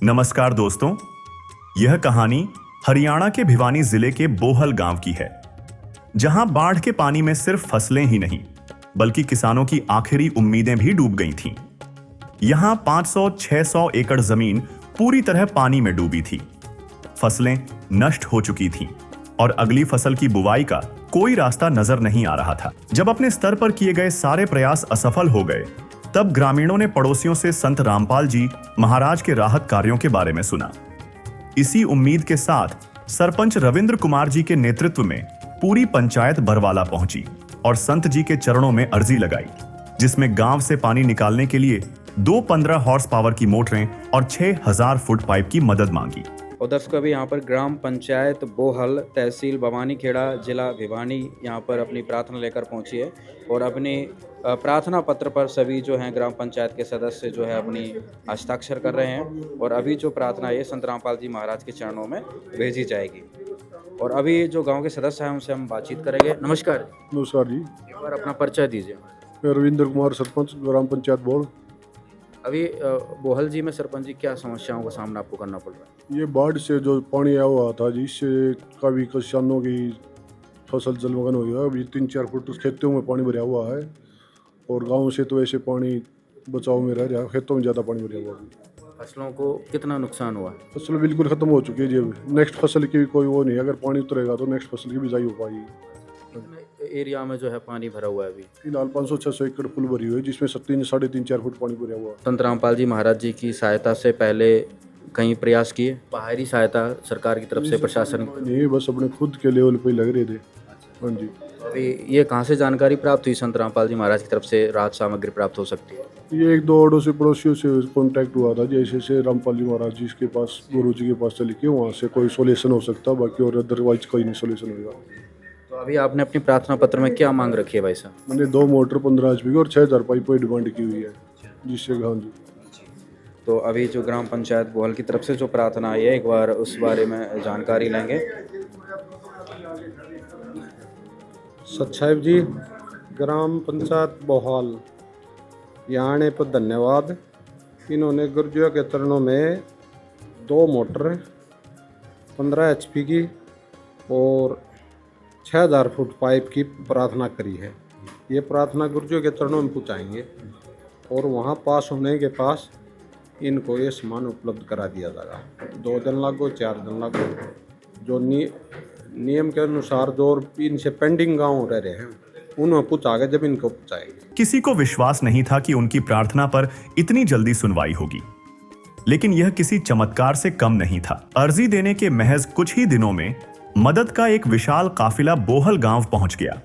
नमस्कार दोस्तों, यह कहानी हरियाणा के भिवानी जिले के बोहल गांव की है, जहां बाढ़ के पानी में सिर्फ फसलें ही नहीं बल्कि किसानों की आखिरी उम्मीदें भी डूब गई थीं। यहां 500-600 एकड़ जमीन पूरी तरह पानी में डूबी थी। फसलें नष्ट हो चुकी थीं और अगली फसल की बुवाई का कोई रास्ता नजर नहीं आ रहा था। जब अपने स्तर पर किए गए सारे प्रयास असफल हो गए, तब ग्रामीणों ने पड़ोसियों से संत रामपाल जी महाराज के राहत कार्यों के बारे में सुना। इसी उम्मीद के साथ सरपंच रविंद्र कुमार जी के नेतृत्व में पूरी पंचायत बरवाला पहुंची और संत जी के चरणों में अर्जी लगाई, जिसमें गांव से पानी निकालने के लिए 2 15 हॉर्स पावर की मोटरें और 6000 फुट पाइप की मदद मांगी। और दर्शकों अभी यहाँ पर ग्राम पंचायत बोहल, तहसील भवानी खेड़ा, जिला भिवानी यहाँ पर अपनी प्रार्थना लेकर पहुँची है और अपनी प्रार्थना पत्र पर सभी जो हैं ग्राम पंचायत के सदस्य जो है अपनी हस्ताक्षर कर रहे हैं और अभी जो प्रार्थना है संत रामपाल जी महाराज के चरणों में भेजी जाएगी। और अभी जो गांव के सदस्य हैं उनसे हम बातचीत करेंगे। नमस्कार। नमस्कार जी। एक बार अपना परिचय दीजिए। मैं रविंद्र कुमार, सरपंच ग्राम पंचायत बोहल। अभी बोहल जी में सरपंच जी क्या समस्याओं का सामना आपको करना पड़ रहा है? ये बाढ़ से जो पानी आया हुआ था जिससे काफ़ी किसानों की फसल जलमग्न हो गया। अभी 3-4 फुट खेतों में पानी भरा हुआ है और गांव से तो ऐसे पानी बचाव में रह रहा, खेतों में ज़्यादा पानी भरा हुआ है। फसलों को कितना नुकसान हुआ? फसल बिल्कुल ख़त्म हो चुकी है जी। नेक्स्ट फसल की भी कोई वो नहीं है, अगर पानी उतरेगा तो नेक्स्ट फसल की बिजाई हो पाएगी। एरिया में जो है पानी भरा हुआ है अभी फिलहाल 500-600 एकड़ फुल भरी हुई है, जिसमें 3.5-4 फुट पानी भरा हुआ है। संत रामपाल जी महाराज जी की सहायता से पहले कहीं प्रयास किए? बाहरी सहायता सरकार की तरफ से, प्रशासन? नहीं, बस अपने खुद के लेवल पे लग रहे थे। हाँ जी। अभी ये कहाँ से जानकारी प्राप्त हुई संत रामपाल जी महाराज की तरफ से राहत सामग्री प्राप्त हो सकती है? ये 1-2 औरों से पड़ोसियों से कांटेक्ट हुआ था, जैसे से रामपाल जी महाराज जी के पास, गुरु जी के पास चले के वहाँ से कोई सोल्यूशन हो सकता, बाकी और अदरवाइज कोई नहीं सोल्यूशन होगा। तो अभी आपने अपनी प्रार्थना पत्र में क्या मांग रखी है भाई साहब? मैंने 2 मोटर 15 HP की और 6000 पाइप की डिमांड की हुई है, जिससे हाँ जी। तो अभी जो ग्राम पंचायत बोहल की तरफ से जो प्रार्थना आई है, एक बार उस बारे में जानकारी लेंगे। सच जी, ग्राम पंचायत बोहल यहाँ आने पर धन्यवाद। इन्होंने गुरुजियों के चरणों में 2 मोटर 15 HP की और 6000 फुट पाइप की प्रार्थना करी है। ये प्रार्थना गुरुजियों के चरणों में पहुँचाएंगे और वहाँ पास होने के पास इनको ये सामान उपलब्ध करा दिया जाएगा। 2 दिन लागो, 4 दिन लागो, जो नियम के अनुसार जो इनसे पेंडिंग गाँव रह रहे हैं उन्हें पूछागे, जब इनको पूछाएंगे। किसी को विश्वास नहीं था कि उनकी प्रार्थना पर इतनी जल्दी सुनवाई होगी, लेकिन यह किसी चमत्कार से कम नहीं था। अर्जी देने के महज कुछ ही दिनों में मदद का एक विशाल काफिला बोहल गांव पहुंच गया।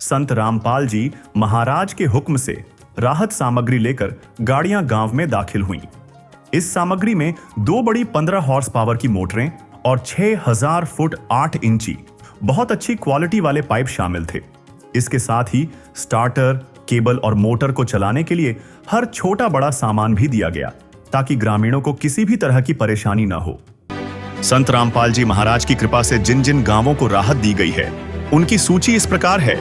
संत रामपाल जी महाराज के हुक्म से राहत सामग्री लेकर गाड़ियां गांव में दाखिल हुईं। इस सामग्री में 2 बड़ी 15 हॉर्स पावर की मोटरें और 6000 फुट 8 इंची बहुत अच्छी क्वालिटी वाले पाइप शामिल थे। इसके साथ ही स्टार्टर, केबल और मोटर को चलाने के लिए हर छोटा बड़ा सामान भी दिया गया, ताकि ग्रामीणों को किसी भी तरह की परेशानी न हो। संत रामपाल जी महाराज की कृपा से जिन जिन गांवों को राहत दी गई है, उनकी सूची इस प्रकार है।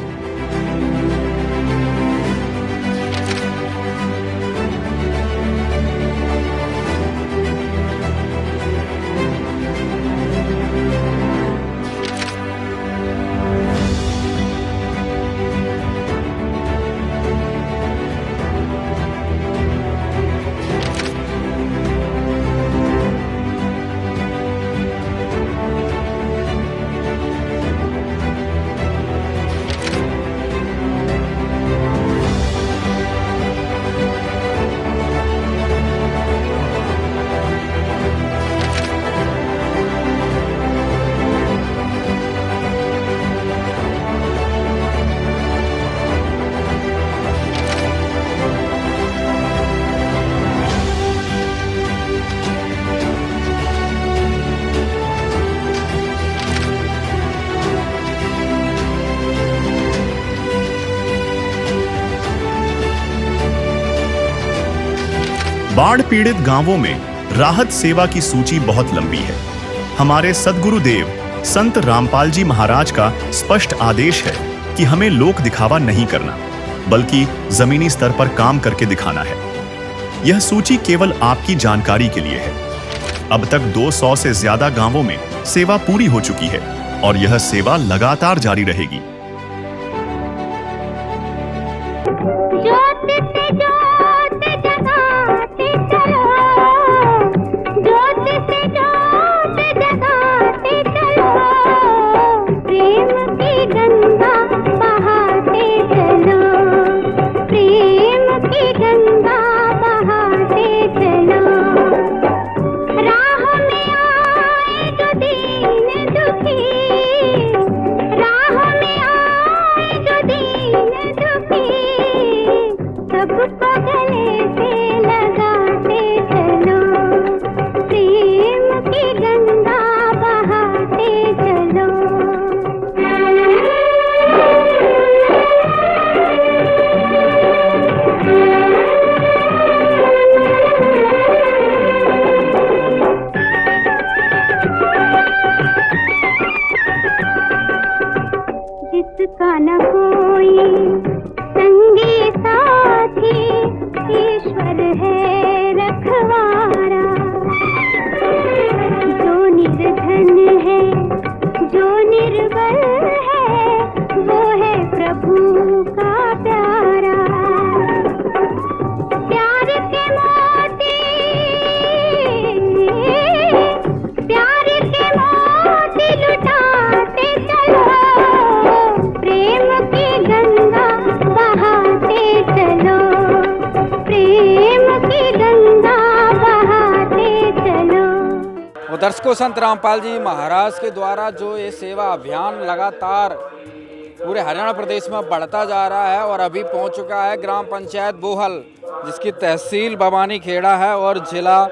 बाढ़ पीड़ित गांवों में राहत सेवा की सूची बहुत लंबी है। हमारे सद्गुरुदेव संत रामपाल जी महाराज का स्पष्ट आदेश है कि हमें लोक दिखावा नहीं करना, बल्कि जमीनी स्तर पर काम करके दिखाना है। यह सूची केवल आपकी जानकारी के लिए है। अब तक 200 से ज्यादा गांवों में सेवा पूरी हो चुकी है और यह सेवा लगातार जारी रहेगी। ज्योत से ज्योत जगाते चलो, ज्योत से ज्योत जगाते चलो, प्रेम की गंगा बहाते चलो, प्रेम की गंगा बहाते चलो। राह में आए जो दीन दुखी, राह में आए जो दीन दुखी, सबको गले से लगाते चलो, प्रेम की गंगा बहाते चलो। जिसका न कोई संगी साथी, ईश्वर है रखवारा। जो निर्धन है, जो निर्बल है, वो है प्रभु का प्यारा। प्यार के मोती, प्यार के मोती लुटाते चलो, प्रेम की गंगा बहाते चलो, प्रेम की गंगा बहाते चलो। और दर्शकों, संत रामपाल जी महाराज के द्वारा जो ये सेवा अभियान लगातार पूरे हरियाणा प्रदेश में बढ़ता जा रहा है और अभी पहुंच चुका है ग्राम पंचायत बोहल, जिसकी तहसील बवानी खेड़ा है और जिला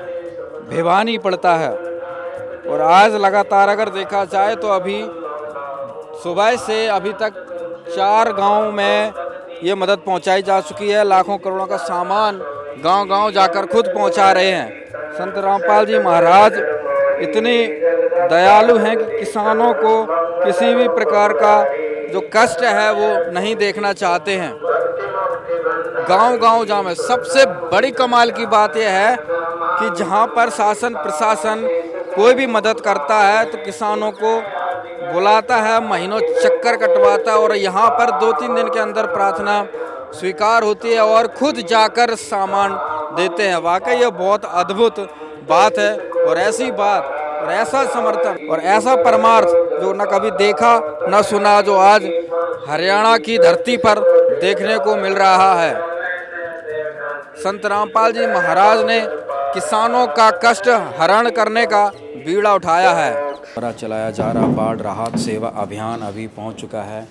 भिवानी पड़ता है। और आज लगातार अगर देखा जाए तो अभी सुबह से अभी तक 4 गांव में ये मदद पहुंचाई जा चुकी है। लाखों करोड़ों का सामान गांव-गांव जाकर खुद पहुंचा रहे हैं। संत रामपाल जी महाराज इतनी दयालु हैं कि किसानों को किसी भी प्रकार का जो कष्ट है वो नहीं देखना चाहते हैं। गांव-गांव जामे सबसे बड़ी कमाल की बात यह है कि जहां पर शासन प्रशासन कोई भी मदद करता है तो किसानों को बुलाता है, महीनों चक्कर कटवाता है और यहाँ पर 2-3 दिन के अंदर प्रार्थना स्वीकार होती है और खुद जाकर सामान देते हैं। वाकई ये बहुत अद्भुत बात है और ऐसी बात और ऐसा समर्थन और ऐसा परमार्थ जो न कभी देखा न सुना, जो आज हरियाणा की धरती पर देखने को मिल रहा है। संत रामपाल जी महाराज ने किसानों का कष्ट हरण करने का बीड़ा उठाया है। द्वारा चलाया जा रहा बाढ़ राहत सेवा अभियान अभी पहुंच चुका है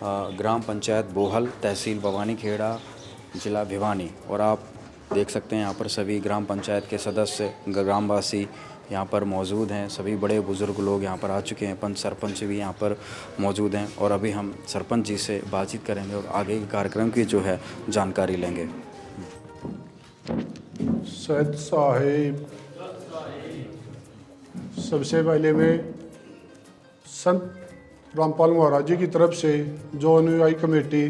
ग्राम पंचायत बोहल, तहसील बवानी खेड़ा, जिला भिवानी। और आप देख सकते हैं यहाँ पर सभी ग्राम पंचायत के सदस्य, ग्रामवासी यहाँ पर मौजूद हैं। सभी बड़े बुजुर्ग लोग यहाँ पर आ चुके हैं। पंच सरपंच भी यहाँ पर मौजूद हैं और अभी हम सरपंच जी से बातचीत करेंगे और आगे के कार्यक्रम की जो है जानकारी लेंगे। सैयद साहेब, सबसे पहले मैं संत रामपाल महाराज जी की तरफ से जो अनुयायी कमेटी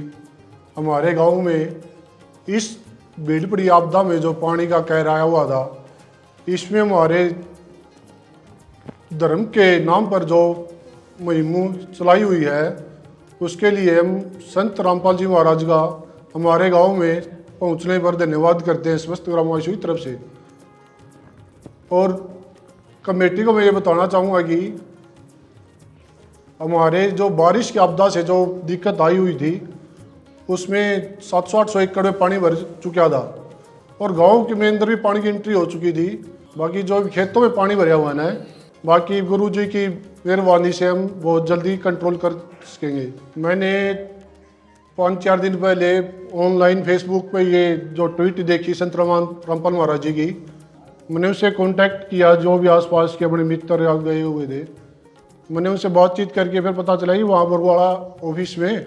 हमारे गांव में इस भीड़ पड़ी आपदा में जो पानी का कहर आया हुआ था, इसमें हमारे धर्म के नाम पर जो मुहिम चलाई हुई है, उसके लिए हम संत रामपाल जी महाराज का हमारे गांव में पहुंचने पर धन्यवाद करते हैं समस्त ग्रामवासियों की तरफ से। और कमेटी को मैं ये बताना चाहूँगा कि हमारे जो बारिश की आपदा से जो दिक्कत आई हुई थी, उसमें 700-800 एकड़ में पानी भर चुका था और गांव के में अंदर भी पानी की एंट्री हो चुकी थी। बाकी जो खेतों में पानी भरा हुआ है, बाकी गुरु जी की मेहरबानी से हम बहुत जल्दी कंट्रोल कर सकेंगे। मैंने 5-4 दिन पहले ऑनलाइन फेसबुक पे ये जो ट्वीट देखी संत रामपाल महाराज जी की, मैंने उससे कांटेक्ट किया। जो भी आसपास के अपने मित्र आ गए हुए थे, मैंने उनसे बातचीत करके फिर पता चला कि वहाँ बरवाड़ा ऑफिस में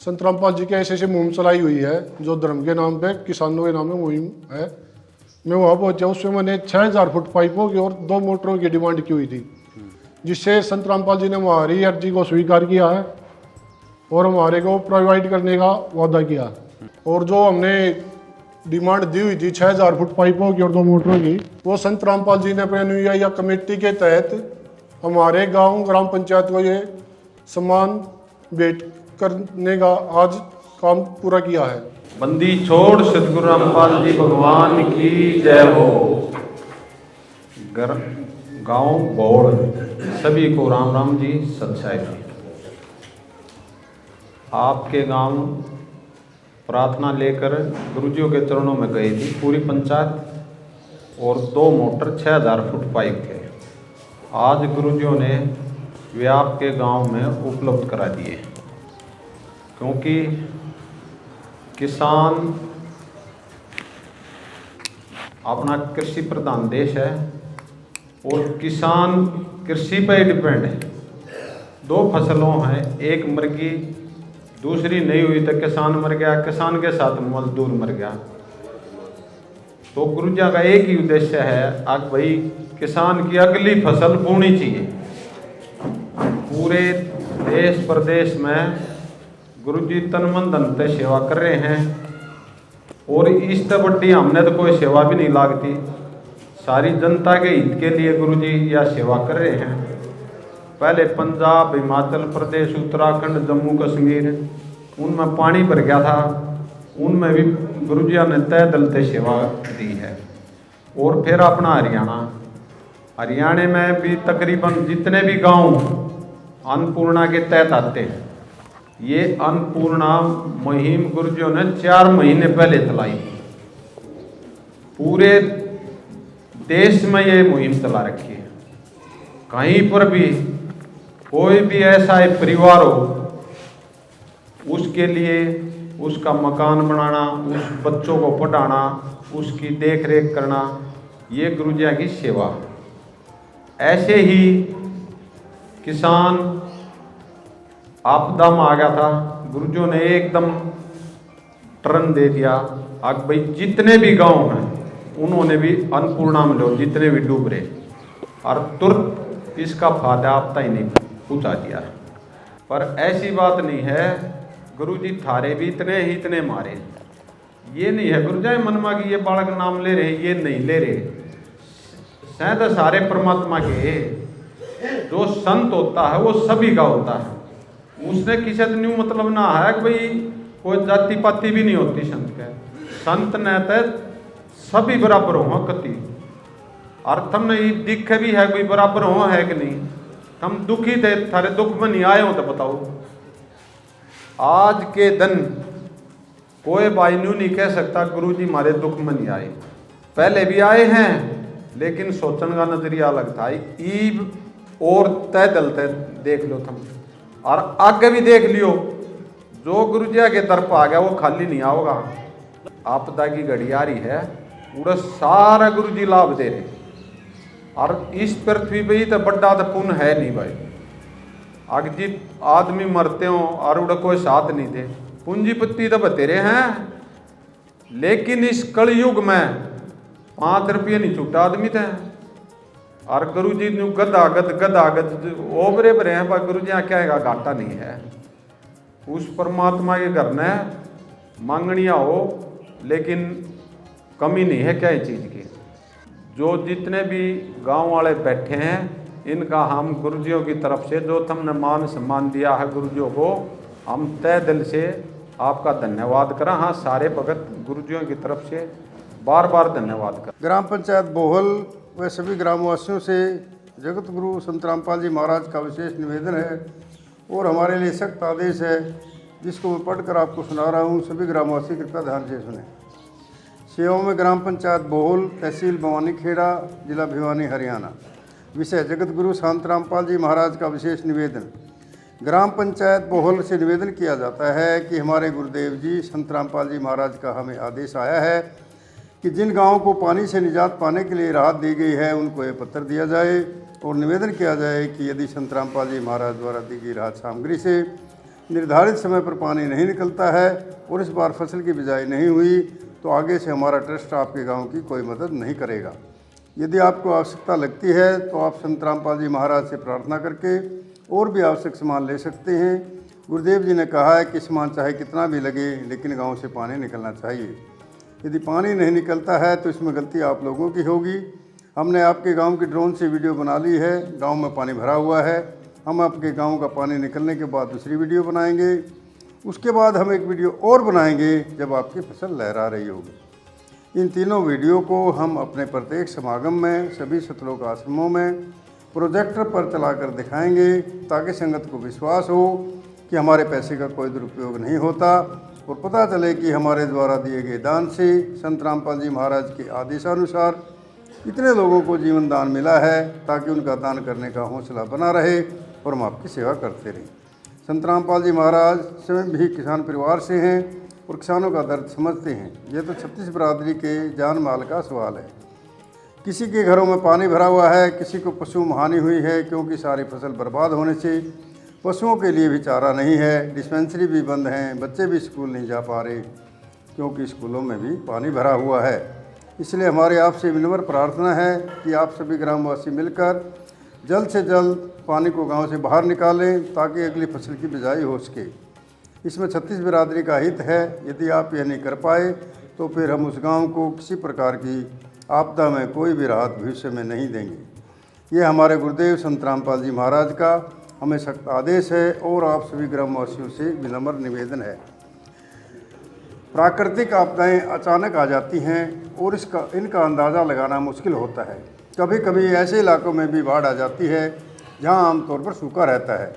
संत रामपाल जी की ऐसे मुहिम चलाई हुई है जो धर्म के नाम पे, किसानों के नाम में मुहिम है। मैं वहाँ पहुँचा, उसमें मैंने 6000 फुट पाइपों की और 2 मोटरों की डिमांड की हुई थी, जिससे संत रामपाल जी ने हमारी अर्जी को स्वीकार किया है और हमारे को प्रोवाइड करने का वादा किया। और जो हमने डिमांड दी हुई थी 6000 फुट पाइपों की और 2 मोटरों की। वो संत रामपाल जी ने अपने अनुयायी कमेटी के तहत हमारे गांव ग्राम पंचायत को ये सम्मान भेंट करने का आज काम पूरा किया है। बंदी छोड़ सतगुरु रामपाल जी भगवान की जय हो। गांव बौड़ सभी को राम राम जी, सच्चाई जी। आपके गांव प्रार्थना लेकर गुरुजियों के चरणों में गई थी पूरी पंचायत, और 2 मोटर 6000 फुट पाइप थे। आज गुरुजियों ने वे आपके गांव में उपलब्ध करा दिए, क्योंकि किसान अपना कृषि प्रधान देश है और किसान कृषि पर ही डिपेंड है। 2 फसलों हैं, एक मर गई दूसरी नहीं हुई तो किसान मर गया, किसान के साथ मजदूर मर गया। तो गुरुजिया का एक ही उद्देश्य है, आज भाई किसान की अगली फसल बोनी चाहिए। पूरे देश प्रदेश में गुरुजी तन मन धन से सेवा कर रहे हैं, और इस तो बड़ी हमने तो कोई सेवा भी नहीं लागती। सारी जनता के हित के लिए गुरुजी यह सेवा कर रहे हैं। पहले पंजाब, हिमाचल प्रदेश, उत्तराखंड, जम्मू कश्मीर, उनमें पानी भर गया था, उनमें भी गुरुजिया ने तय दल से सेवा दी है। और फिर अपना हरियाणा में भी तकरीबन जितने भी गांव अन्नपूर्णा के तहत आते हैं, ये अन्नपूर्णा मुहिम गुरुजियों ने 4 महीने पहले चलाई। पूरे देश में ये मुहिम चला रखी है। कहीं पर भी कोई भी ऐसा एक परिवार हो, उसके लिए उसका मकान बनाना, उस बच्चों को पढ़ाना, उसकी देख रेख करना, ये गुरुजिया की सेवा। ऐसे ही किसान आपदा में आ गया था, गुरुजियों ने एकदम टर्न दे दिया। अब भाई जितने भी गांव हैं उन्होंने भी अन्नपूर्णा में लो, जितने भी डूब रहे, और तुरंत इसका फायदा आपता ही नहीं पहुँचा दिया। पर ऐसी बात नहीं है, गुरुजी थारे भी इतने मारे। ये नहीं है गुरुजी मनमा की ये बालक नाम ले रहे, ये नहीं ले रहे। शायद सारे परमात्मा के जो संत होता है वो सभी का होता है। उसने किसी से न्यू मतलब ना है कि भाई कोई जाति पाति भी नहीं होती संत के। संत ने तो सभी बराबर हो कति। और तुमने ये दिख भी है कोई बराबर हो है कि नहीं? हम दुखी थे, थारे दुख में नहीं आए हो तो बताओ। आज के दिन कोई भाई न्यू नहीं कह सकता गुरुजी हमारे दुख में नहीं आए। पहले भी आए हैं, लेकिन सोचने का नजरिया अलग था। ईब और तय दलते देख लो तुम, और आगे भी देख लियो। जो गुरुजिया के तरफ आ गया वो खाली नहीं आओगा। आपदा की घड़ी आ रही है, पूरा सारा गुरुजी लाभ दे रहे। और इस पृथ्वी पे ही तो बड़ा तो पुण्य है नहीं भाई। अगजित आदमी मरते हो और उड़ा कोई साथ नहीं दे, पूंजीपति तो बतेरे हैं। लेकिन इस कलयुग में 5 रुपये नहीं छूटा आदमी थे। और गुरुजी ने गद ओबरे भरे हैं, पर गुरुजी क्या है घाटा नहीं है। उस परमात्मा के घर ने मांगनिया हो, लेकिन कमी नहीं है क्या चीज़ की। जो जितने भी गांव वाले बैठे हैं, इनका हम गुरुजियों की तरफ से जो तुमने मान सम्मान दिया है गुरुजियों को, हम तय दिल से आपका धन्यवाद करें। हाँ, सारे भगत गुरुजियों की तरफ से बार बार धन्यवाद करें। ग्राम पंचायत बोहल व सभी ग्रामवासियों से जगत गुरु संत रामपाल जी महाराज का विशेष निवेदन है और हमारे लिए सख्त आदेश है, जिसको मैं पढ़कर आपको सुना रहा हूँ। सभी ग्रामवासी कृपया ध्यान से सुने। सेवाओं में ग्राम पंचायत बोहल, तहसील भवानीखेड़ा, जिला भिवानी, हरियाणा। विषय जगत गुरु संत रामपाल जी महाराज का विशेष निवेदन। ग्राम पंचायत बोहल से निवेदन किया जाता है कि हमारे गुरुदेव जी संत रामपाल जी महाराज का हमें आदेश आया है कि जिन गाँवों को पानी से निजात पाने के लिए राहत दी गई है, उनको ये पत्र दिया जाए और निवेदन किया जाए कि यदि संत रामपाल जी महाराज द्वारा दी गई राहत सामग्री से निर्धारित समय पर पानी नहीं निकलता है और इस बार फसल की बिजाई नहीं हुई, तो आगे से हमारा ट्रस्ट आपके गांव की कोई मदद नहीं करेगा। यदि आपको आवश्यकता लगती है तो आप संत रामपाल जी महाराज से प्रार्थना करके और भी आवश्यक सामान ले सकते हैं। गुरुदेव जी ने कहा है कि सामान चाहे कितना भी लगे, लेकिन गांव से पानी निकलना चाहिए। यदि पानी नहीं निकलता है तो इसमें गलती आप लोगों की होगी। हमने आपके गांव की ड्रोन से वीडियो बना ली है, गांव में पानी भरा हुआ है। हम आपके गांव का पानी निकलने के बाद दूसरी वीडियो बनाएंगे। उसके बाद हम एक वीडियो और बनाएंगे जब आपकी फसल लहरा रही होगी। इन तीनों वीडियो को हम अपने प्रत्येक समागम में, सभी सतलोक आश्रमों में प्रोजेक्टर पर चलाकर दिखाएंगे, ताकि संगत को विश्वास हो कि हमारे पैसे का कोई दुरुपयोग नहीं होता और पता चले कि हमारे द्वारा दिए गए दान से संत रामपाल जी महाराज के आदेशानुसार कितने लोगों को जीवन दान मिला है, ताकि उनका दान करने का हौसला बना रहे और हम आपकी सेवा करते रहें। संत रामपाल जी महाराज स्वयं भी किसान परिवार से हैं और किसानों का दर्द समझते हैं। ये तो छत्तीस बिरादरी के जान माल का सवाल है। किसी के घरों में पानी भरा हुआ है, किसी को पशु हानि हुई है, क्योंकि सारी फसल बर्बाद होने से पशुओं के लिए भी चारा नहीं है, डिस्पेंसरी भी बंद हैं, बच्चे भी स्कूल नहीं जा पा रहे क्योंकि स्कूलों में भी पानी भरा हुआ है। इसलिए हमारे आपसे विनम्र प्रार्थना है कि आप सभी ग्रामवासी मिलकर जल्द से जल्द पानी को गांव से बाहर निकालें, ताकि अगली फसल की बिजाई हो सके। इसमें छत्तीस बिरादरी का हित है। यदि आप यह नहीं कर पाए तो फिर हम उस गांव को किसी प्रकार की आपदा में कोई भी राहत भविष्य में नहीं देंगे। ये हमारे गुरुदेव संत रामपाल जी महाराज का हमें सख्त आदेश है और आप सभी ग्रामवासियों से विनम्र निवेदन है। प्राकृतिक आपदाएं अचानक आ जाती हैं और इनका अंदाज़ा लगाना मुश्किल होता है। कभी कभी ऐसे इलाकों में भी बाढ़ आ जाती है जहां आमतौर पर सूखा रहता है।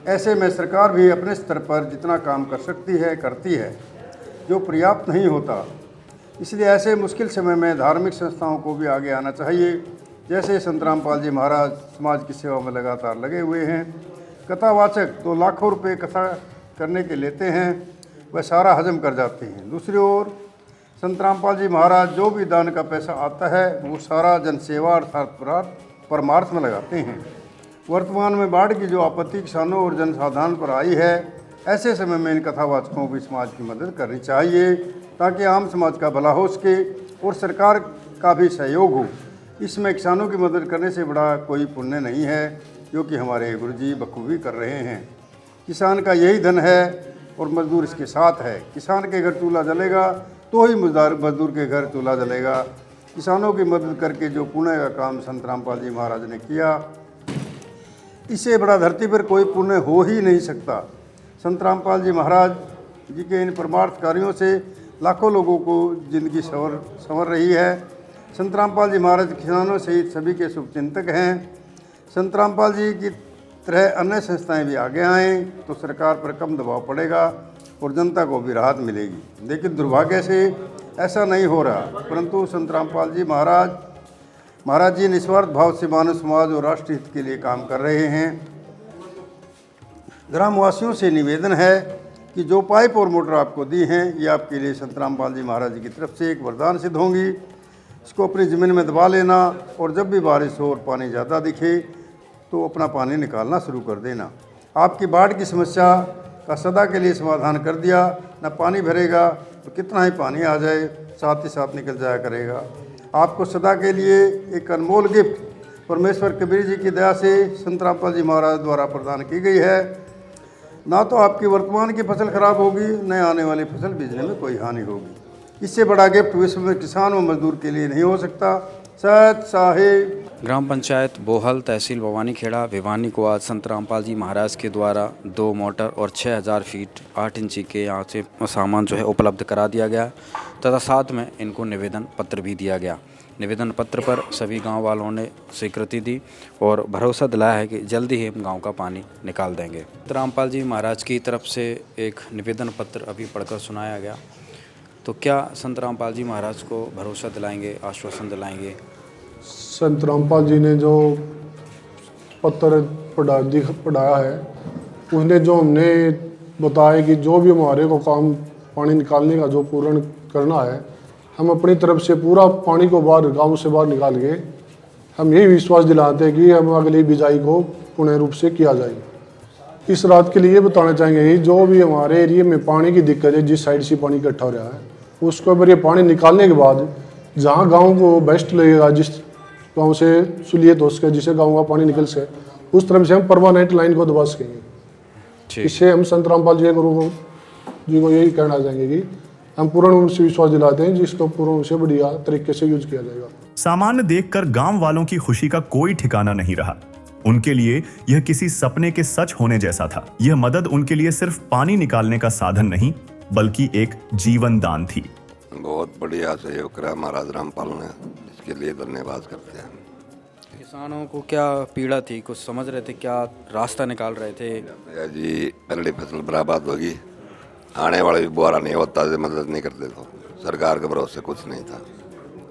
ऐसे में सरकार भी अपने स्तर पर जितना काम कर सकती है करती है, जो पर्याप्त नहीं होता। इसलिए ऐसे मुश्किल समय में धार्मिक संस्थाओं को भी आगे आना चाहिए। जैसे संत रामपाल जी महाराज समाज की सेवा में लगातार लगे हुए हैं। कथावाचक तो लाखों रुपए कथा करने के लेते हैं, वह सारा हजम कर जाते हैं। दूसरी ओर संत रामपाल जी महाराज जो भी दान का पैसा आता है वो सारा जनसेवा अर्थात परमार्थ में लगाते हैं। वर्तमान में बाढ़ की जो आपत्ति किसानों और जनसाधारण पर आई है, ऐसे समय में इन कथावाचकों को समाज की मदद करनी चाहिए, ताकि आम समाज का भला हो सके और सरकार का भी सहयोग हो। इसमें किसानों की मदद करने से बड़ा कोई पुण्य नहीं है, जो कि हमारे गुरुजी बखूबी कर रहे हैं। किसान का यही धन है और मजदूर इसके साथ है। किसान के घर चूल्हा जलेगा तो ही मजदूर के घर चूल्हा जलेगा। किसानों की मदद करके जो पुण्य का काम संत रामपाल जी महाराज ने किया, इससे बड़ा धरती पर कोई पुण्य हो ही नहीं सकता। संत रामपाल जी महाराज जी के इन परमार्थ कार्यों से लाखों लोगों को जिंदगी संवर रही है। संत रामपाल जी महाराज किसानों सहित सभी के शुभचिंतक हैं। संत रामपाल जी की तरह अन्य संस्थाएं भी आगे आएँ तो सरकार पर कम दबाव पड़ेगा और जनता को भी राहत मिलेगी। लेकिन दुर्भाग्य से ऐसा नहीं हो रहा, परंतु संत रामपाल जी महाराज जी निस्वार्थ भाव से मानव समाज और राष्ट्र हित के लिए काम कर रहे हैं। ग्रामवासियों से निवेदन है कि जो पाइप और मोटर आपको दी हैं, ये आपके लिए संत रामपाल जी महाराज जी की तरफ से एक वरदान सिद्ध होंगी। इसको अपनी ज़मीन में दबा लेना और जब भी बारिश हो और पानी ज़्यादा दिखे तो अपना पानी निकालना शुरू कर देना। आपकी बाढ़ की समस्या का सदा के लिए समाधान कर दिया। न पानी भरेगा तो कितना ही पानी आ जाए साथ ही साथ निकल जाया करेगा। आपको सदा के लिए एक अनमोल गिफ्ट परमेश्वर कबीर जी की दया से संत रामपाल जी महाराज द्वारा प्रदान की गई है। ना तो आपकी वर्तमान की फसल खराब होगी, न आने वाली फसल बीजने में कोई हानि होगी। इससे बड़ा गिफ्ट विश्व में किसान और मजदूर के लिए नहीं हो सकता। सत साहिब। ग्राम पंचायत बोहल, तहसील भवानीखेड़ा, भिवानी को आज संत रामपाल जी महाराज के द्वारा 2 मोटर और 6000 फीट 8 इंची के यहाँ से सामान जो है उपलब्ध करा दिया गया, तथा साथ में इनको निवेदन पत्र भी दिया गया। निवेदन पत्र पर सभी गांव वालों ने स्वीकृति दी और भरोसा दिलाया है कि जल्दी ही हम गांव का पानी निकाल देंगे। संत रामपाल जी महाराज की तरफ से एक निवेदन पत्र अभी पढ़कर सुनाया गया, तो क्या संत रामपाल जी महाराज को भरोसा दिलाएंगे, आश्वासन दिलाएंगे? संत रामपाल जी ने जो पत्र पढ़ाया है, उसने जो हमने बताया कि जो भी हमारे को काम पानी निकालने का जो पूर्ण करना है, हम अपनी तरफ से पूरा पानी को बाहर गांव से बाहर निकाल के हम यही विश्वास दिलाते हैं कि हम अगली बिजाई को पूर्ण रूप से किया जाए। इस रात के लिए बताना चाहेंगे कि जो भी हमारे एरिया में पानी की दिक्कत है, जिस साइड से पानी इकट्ठा हो रहा है, उसको अगर ये पानी निकालने के बाद जहाँ गाँव को बेस्ट लगेगा, जिस गाँव से सुलियत हो सके, जिसे गाँव का पानी निकल सके, उस तरफ से हम परमानेंट लाइन को दबा सकेंगे। इससे हम संत रामपाल जी को यही कहना चाहेंगे कि हम पूर्ण रूप से विश्वास दिलाते हैं जिसको पूर्ण रूप से बढ़िया तरीके से यूज किया जाएगा। सामान्य देखकर गांव वालों की खुशी का कोई ठिकाना नहीं रहा। उनके लिए यह किसी सपने के सच होने जैसा था। यह मदद उनके लिए सिर्फ पानी निकालने का साधन नहीं बल्कि एक जीवन दान थी। बहुत बढ़िया सहयोग करा महाराज रामपाल ने, इसके लिए धन्यवाद करते हैं। किसानों को क्या पीड़ा थी, कुछ समझ रहे थे, क्या रास्ता निकाल रहे थे? जी पहली फसल बर्बाद होगी, आने वाले भी बुआरा नहीं होता, मदद नहीं करते तो सरकार के भरोसे कुछ नहीं था।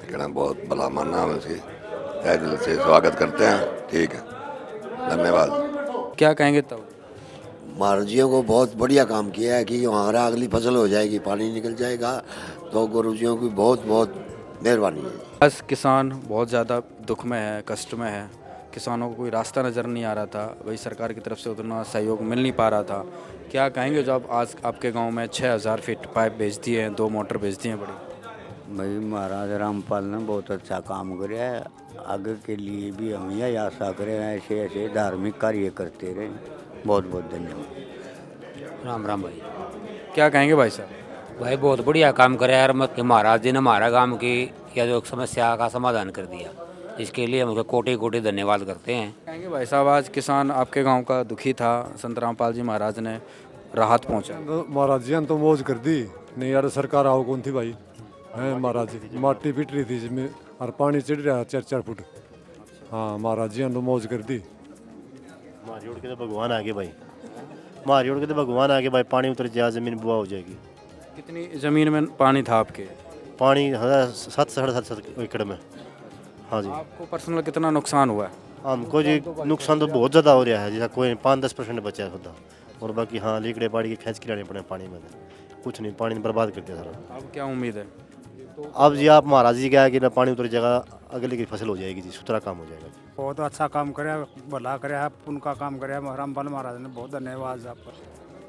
लेकिन बहुत भला मानना हम इसकी तहे दिल से स्वागत करते हैं। ठीक है, धन्यवाद। क्या कहेंगे तब? महाराजियों को बहुत बढ़िया काम किया है कि हमारा अगली फसल हो जाएगी, पानी निकल जाएगा, तो गुरुजियों की बहुत बहुत मेहरबानी है। आज किसान बहुत ज़्यादा दुख में है, कष्ट में है। किसानों को कोई रास्ता नज़र नहीं आ रहा था, वही सरकार की तरफ से उतना सहयोग मिल नहीं पा रहा था। क्या कहेंगे जो अब आज आपके गांव में 6000 फीट पाइप भेज दिए हैं, 2 मोटर भेज दी हैं बड़ी? भाई महाराज रामपाल ने बहुत अच्छा काम किया है। आगे के लिए भी हम यही आशा करें ऐसे ऐसे धार्मिक कार्य करते रहें। बहुत बहुत धन्यवाद। राम राम भाई। क्या कहेंगे भाई साहब? भाई बहुत बढ़िया काम करे यार, मत कि महाराज जी ने हमारा गांव की या जो समस्या का समाधान कर दिया, इसके लिए हम उनका कोटि कोटि धन्यवाद करते हैं। कहेंगे भाई साहब, आज किसान आपके गांव का दुखी था, संत रामपाल जी महाराज ने राहत पहुंचा। महाराज जी ने तो मौज कर दी, नहीं यार सरकार आओ कौन थी भाई है। महाराज जी माटी पिट रही थी जिसमें और पानी चढ़ रहा 4-4 फुट। हाँ महाराज जी ने तो मौज कर दी। मारी उड़ के तो भगवान आगे भाई, मारी उड़ के तो भगवान आगे भाई, पानी उतर जाए जमीन बुआ हो जाएगी। कितनी ज़मीन में पानी था आपके? पानी 7 साढ़े 7 एकड़ में। हाँ जी। आपको पर्सनल कितना नुकसान हुआ है? हमको जी नुकसान तो बहुत ज़्यादा हो रहा है, जैसा कोई 5-10% बचा है खुदा, और बाकी हाँ लीकड़े बाड़ी के खींच के लाने पड़े पानी में, कुछ नहीं, पानी बर्बाद कर दिया सारा। अब क्या उम्मीद है? अब जी आप महाराज जी क्या कि ना पानी उतर जाएगा, अगले की फसल हो जाएगी जी, सुथरा काम हो जाएगा। बहुत अच्छा काम करे, भला करे है, उनका काम करे रामपाल महाराज ने, बहुत धन्यवाद आप पर।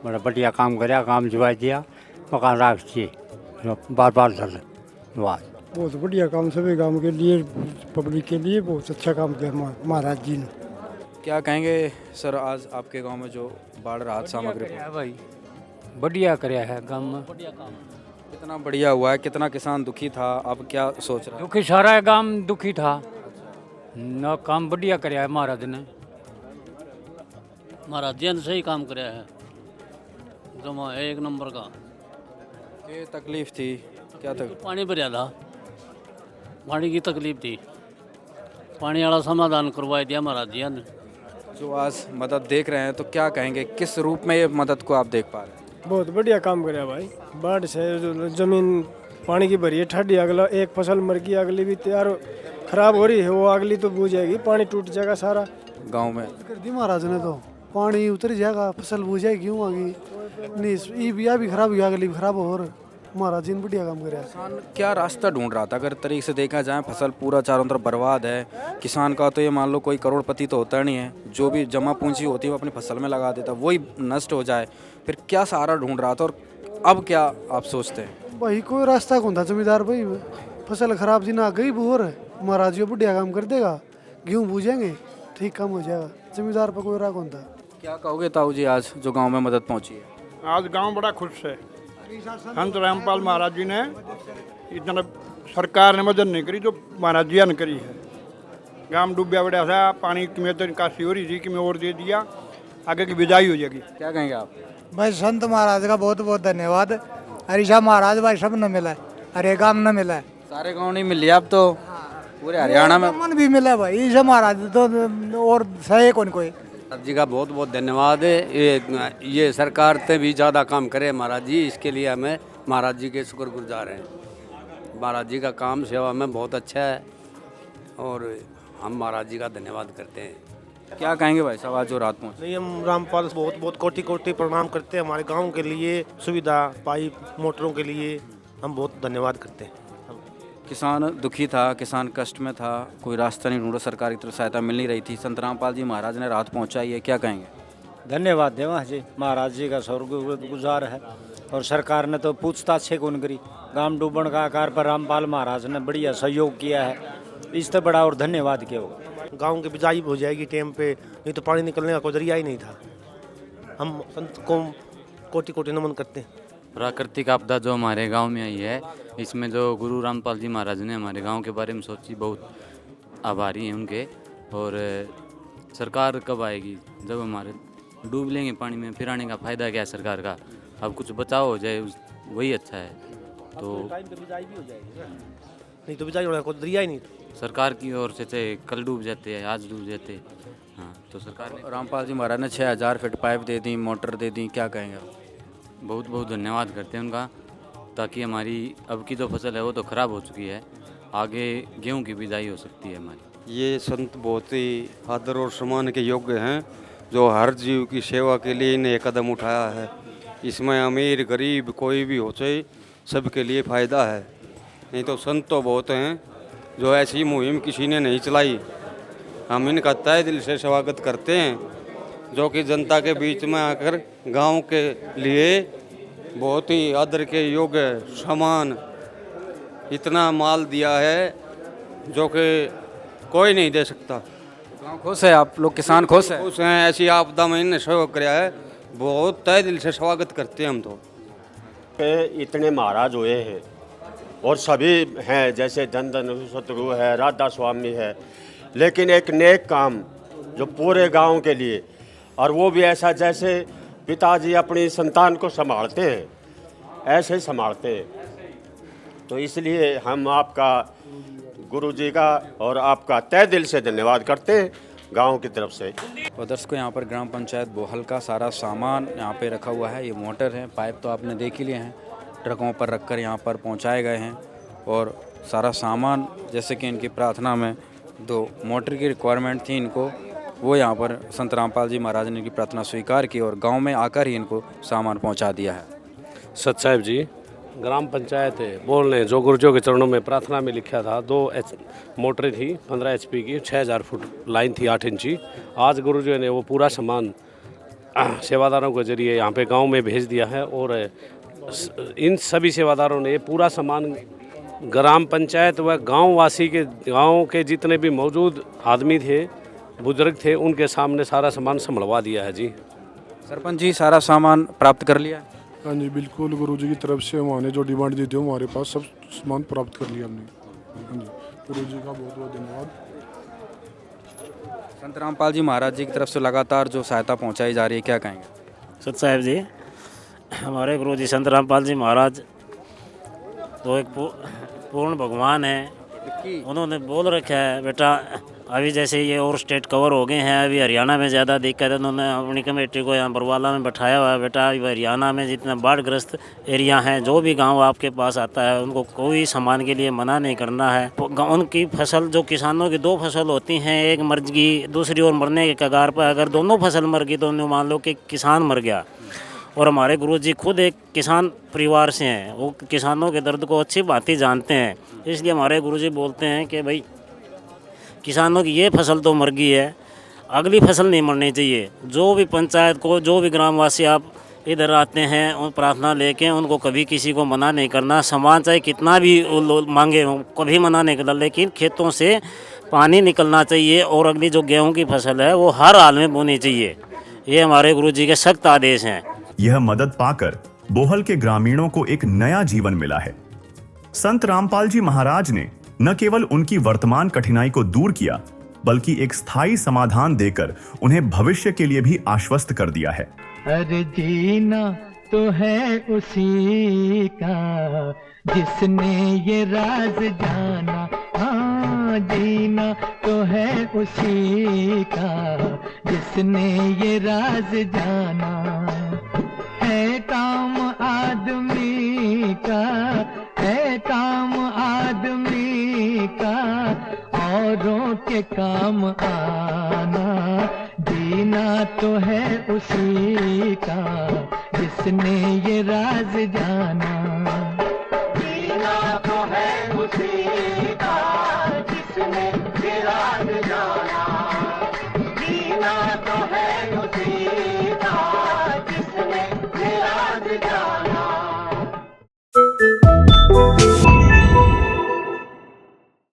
बड़ा बढ़िया काम कराया, काम जुआ दिया, मकान राख दिए, बार बार धन्यवाद। बहुत बढ़िया काम सभी गांव के लिए, पब्लिक के लिए बहुत अच्छा काम किया महाराज जी ने। क्या कहेंगे सर, आज आपके गांव में जो बाढ़ राहत सामग्री भाई बढ़िया कराया है गाँव में। कितना बढ़िया हुआ है, कितना किसान दुखी था, अब क्या सोच रहे हैं? दुखी सारा गाँव दुखी था न, काम बढ़िया कराया है महाराज ने। महाराज जी ने सही काम कराया है, जमा एक नंबर का। ये तकलीफ थी, क्या तकलीफ? पानी भरिया था, पानी की तकलीफ थी, पानी वाला समाधान करवा दिया महाराज जी ने। जो आज मदद देख रहे हैं तो क्या कहेंगे, किस रूप में ये मदद को आप देख पा रहे हैं? बहुत बढ़िया काम कराया भाई। बाढ़ से जो जमीन पानी की भरी है, ठंडी, अगला एक फसल मर गई, अगली भी तैयार खराब हो रही है, वो अगली तो बूझ जाएगी, पानी टूट जाएगा सारा गांव में। कर दी महाराज ने, तो पानी उतर जाएगा, फसल बूझ जाएगी, क्यों आगे नहीं भी खराब हुई, अगली भी खराब हो रही। महाराज जी ने बढ़िया काम कराया। किसान क्या रास्ता ढूंढ रहा था? अगर तरीके से देखा जाए, फसल पूरा चारों तरफ बर्बाद है। किसान का तो ये मान लो कोई करोड़पति तो होता नहीं है, जो भी जमा पूंजी होती है वो अपनी फसल में लगा देता, वही नष्ट हो जाए, फिर क्या सहारा ढूंढ रहा था और अब क्या आप सोचते हैं? भाई कोई रास्ता कौन था जमींदार भाई, फसल खराब जी ना गई बोर, महाराज जी बढ़िया काम कर देगा, गेहूँ बूझेंगे, ठीक काम हो जाएगा, जमींदार पर कोई राह कौन था। क्या कहोगे ताऊ जी, आज जो गाँव में मदद पहुँची है? आज गांव बड़ा खुश है। संत रामपाल महाराज जी ने इतना, सरकार ने मदद नहीं करी जो महाराज जी ने करी है। गांव डूबा बड़ा था, पानी की में तो निकासी हो रही थी कि मैं और दे दिया, आगे की बिजाई हो जाएगी। क्या कहेंगे आप? भाई संत महाराज का बहुत बहुत धन्यवाद। हरीशा महाराज भाई सब न मिला है, हरे गांव न मिला है, सारे गाँव नहीं मिल अब तो पूरे हरियाणा में मन भी मिला भाई। ईशा महाराज तो और सही कौन कोई। महाराज जी का बहुत बहुत धन्यवाद है। ये सरकार से भी ज़्यादा काम करे महाराज जी, इसके लिए हमें महाराज जी के शुक्रगुजार हैं। महाराज जी का काम सेवा में बहुत अच्छा है और हम महाराज जी का धन्यवाद करते हैं। क्या कहेंगे भाई साहब, आज जो रात पहुँचे? नहीं, हम रामपाल बहुत बहुत कोटि कोटि प्रणाम करते हैं। हमारे गांव के लिए सुविधा पाइप मोटरों के लिए हम बहुत धन्यवाद करते हैं। किसान दुखी था, किसान कष्ट में था, कोई रास्ता नहीं ढूंढा, सरकार की तरफ सहायता मिल नहीं रही थी, संत रामपाल जी महाराज ने राहत पहुंचाई है। क्या कहेंगे? धन्यवाद देवा जी, महाराज जी का शुक्रगुजार है और सरकार ने तो पूछताछ से कौन करी। गांव डूबण का आकार पर रामपाल महाराज ने बढ़िया सहयोग किया है, इससे बड़ा और धन्यवाद क्या होगा। गांव की बिजाई हो जाएगी टाइम पे, नहीं तो पानी निकलने का कोई जरिया ही नहीं था। हम संत को कोटि कोटि नमन करते हैं। प्राकृतिक आपदा जो हमारे गांव में आई है, इसमें जो गुरु रामपाल जी महाराज ने हमारे गांव के बारे में सोची, बहुत आभारी हैं उनके। और सरकार कब आएगी? जब हमारे डूब लेंगे पानी में, फिर आने का फ़ायदा क्या है सरकार का? अब कुछ बचाव हो जाए वही अच्छा है। तो नहीं तो बिजाई होना, कोई दरिया ही नहीं। सरकार की ओर से चाहे कल डूब जाते हैं, आज डूब जाते हैं। हाँ, तो सरकार ने, रामपाल जी महाराज ने 6000 फीट पाइप दे दी, मोटर दे दी, क्या कहेंगे? बहुत बहुत धन्यवाद करते हैं उनका, ताकि हमारी अब की जो फसल है वो तो ख़राब हो चुकी है, आगे गेहूं की बिजाई हो सकती है हमारी। ये संत बहुत ही आदर और सम्मान के योग्य हैं, जो हर जीव की सेवा के लिए इन्हें कदम उठाया है। इसमें अमीर गरीब कोई भी हो चाहे, सबके लिए फ़ायदा है। नहीं तो संत तो बहुत हैं, जो ऐसी मुहिम किसी ने नहीं चलाई। हम इनका तहे दिल से स्वागत करते हैं, जो कि जनता के बीच में आकर गांव के लिए बहुत ही आदर के योग्य सम्मान इतना माल दिया है जो कि कोई नहीं दे सकता। गाँव खुश है, आप लोग किसान खुश हैं? खुश हैं, ऐसी आपदा में इन्हें सहयोग किया है, बहुत तहे दिल से स्वागत करते हैं हम तो। इतने महाराज हुए हैं और सभी हैं, जैसे धन धन शत्रु है, राधा स्वामी है, लेकिन एक नेक काम जो पूरे गांव के लिए, और वो भी ऐसा जैसे पिताजी अपनी संतान को संभालते हैं ऐसे संभालते हैं। तो इसलिए हम आपका, गुरु जी का और आपका तहे दिल से धन्यवाद करते हैं गांव की तरफ से। और दर्शकों, यहाँ पर ग्राम पंचायत बोहल का सारा सामान यहाँ पे रखा हुआ है। ये मोटर है, पाइप तो आपने देख ही लिए हैं, ट्रकों पर रखकर यहाँ पर पहुँचाए गए हैं। और सारा सामान, जैसे कि इनकी प्रार्थना में 2 मोटर की रिक्वायरमेंट थी इनको, वो यहाँ पर संत रामपाल जी महाराज ने इनकी प्रार्थना स्वीकार की और गांव में आकर ही इनको सामान पहुँचा दिया है। सत साहिब जी, ग्राम पंचायत बोल ने जो गुरुजों के चरणों में प्रार्थना में लिखा था, 2 मोटरें थी 15 HP की, 6000 फुट लाइन थी 8 इंची। आज गुरुजों ने वो पूरा सामान सेवादारों के जरिए यहाँ पे गांव में भेज दिया है। और इन सभी सेवादारों ने पूरा सामान ग्राम पंचायत व गांववासी के, गांव के जितने भी मौजूद आदमी थे, बुजुर्ग थे, उनके सामने सारा सामान संभलवा दिया है जी। सरपंच जी, सारा सामान प्राप्त कर लिया? हाँ जी, बिल्कुल। गुरुजी की तरफ से हमारे जो डिमांड दी थी हमारे पास सब सामान प्राप्त कर लिया हमने। हाँ जी, गुरुजी का बहुत बहुत धन्यवाद। संत रामपाल जी महाराज जी की तरफ से लगातार जो सहायता पहुंचाई जा रही है, क्या कहेंगे? सत साहिब जी, हमारे गुरु जी संत रामपाल जी महाराज तो एक पूर्ण भगवान है। उन्होंने बोल रखा है, बेटा अभी जैसे ये और स्टेट कवर हो गए हैं, अभी हरियाणा में ज़्यादा दिक्कत है, उन्होंने अपनी कमेटी को यहाँ बरवाला में बैठाया हुआ है। बेटा अभी हरियाणा में जितना बाढ़ग्रस्त एरिया हैं, जो भी गांव आपके पास आता है, उनको कोई सामान के लिए मना नहीं करना है। उनकी फसल, जो किसानों की 2 फसल होती हैं, एक मर गई, दूसरी और मरने के कगार पर, अगर दोनों फसल मर गई तो मान लो कि किसान मर गया। और हमारे गुरुजी खुद एक किसान परिवार से हैं, वो किसानों के दर्द को अच्छी भांति जानते हैं। इसलिए हमारे गुरुजी बोलते हैं कि भाई किसानों की ये फसल तो मर गई है, अगली फसल नहीं मरनी चाहिए। जो भी पंचायत को, जो भी ग्रामवासी आप इधर आते हैं, उन प्रार्थना लेके उनको कभी किसी को मना नहीं करना। सामान चाहे कितना भी मांगे हो, कभी मना नहीं करना, लेकिन खेतों से पानी निकलना चाहिए और अगली जो गेहूँ की फसल है वो हर हाल में बोनी चाहिए। ये हमारे गुरुजी के सख्त आदेश हैं। यह मदद पाकर बोहल के ग्रामीणों को एक नया जीवन मिला है। संत रामपाल जी महाराज ने न केवल उनकी वर्तमान कठिनाई को दूर किया, बल्कि एक स्थायी समाधान देकर उन्हें भविष्य के लिए भी आश्वस्त कर दिया है। अरे जीना तो है उसी का जिसने ये राज जाना, हाँ जीना तो है उसी का जिसने ये राज जाना। है काम आदमी का, है काम आदमी का, औरों के काम आना। जीना तो है उसी का जिसने ये राज जाना।